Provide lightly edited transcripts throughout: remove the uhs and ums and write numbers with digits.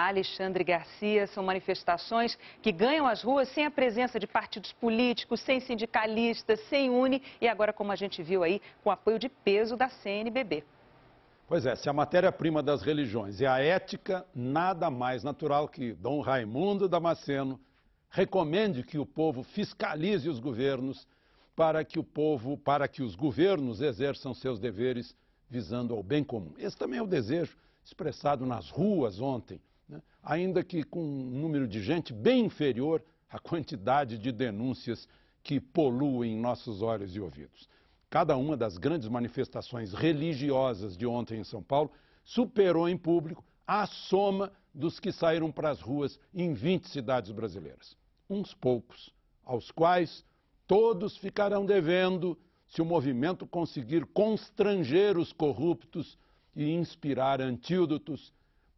Alexandre Garcia, são manifestações que ganham as ruas sem a presença de partidos políticos, sem sindicalistas, sem UNE e agora, como a gente viu aí, com apoio de peso da CNBB. Pois é, se a matéria-prima das religiões é a ética, nada mais natural que Dom Raimundo Damasceno recomende que o povo fiscalize os governos para que os governos exerçam seus deveres visando ao bem comum. Esse também é o desejo expressado nas ruas ontem, né? Ainda que com um número de gente bem inferior à quantidade de denúncias que poluem nossos olhos e ouvidos. Cada uma das grandes manifestações religiosas de ontem em São Paulo superou em público a soma dos que saíram para as ruas em 20 cidades brasileiras. Uns poucos, aos quais todos ficarão devendo se o movimento conseguir constranger os corruptos e inspirar antídotos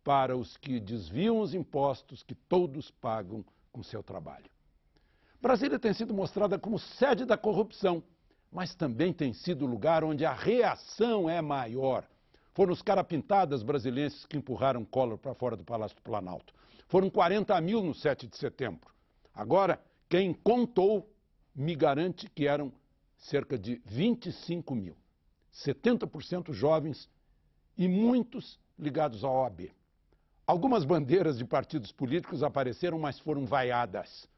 para os que desviam os impostos que todos pagam com seu trabalho. Brasília tem sido mostrada como sede da corrupção, mas também tem sido o lugar onde a reação é maior. Foram os carapintadas brasileiros que empurraram Collor para fora do Palácio do Planalto. Foram 40 mil no 7 de setembro. Agora, quem contou me garante que eram cerca de 25 mil. 70% jovens e muitos ligados à OAB. Algumas bandeiras de partidos políticos apareceram, mas foram vaiadas.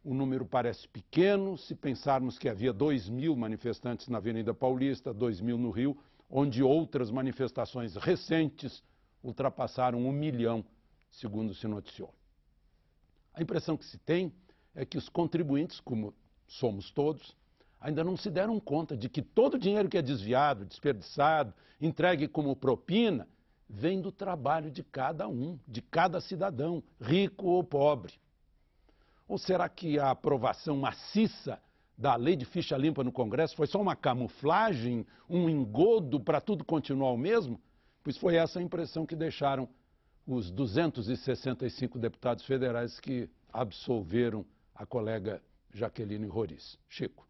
O número parece pequeno se pensarmos que havia 2.000 manifestantes na Avenida Paulista, 2.000 no Rio, onde outras manifestações recentes ultrapassaram 1 milhão, segundo se noticiou. A impressão que se tem é que os contribuintes, como somos todos, ainda não se deram conta de que todo o dinheiro que é desviado, desperdiçado, entregue como propina, vem do trabalho de cada um, de cada cidadão, rico ou pobre. Ou será que a aprovação maciça da lei de ficha limpa no Congresso foi só uma camuflagem, um engodo para tudo continuar o mesmo? Pois foi essa a impressão que deixaram os 265 deputados federais que absolveram a colega Jaqueline Roriz. Chico.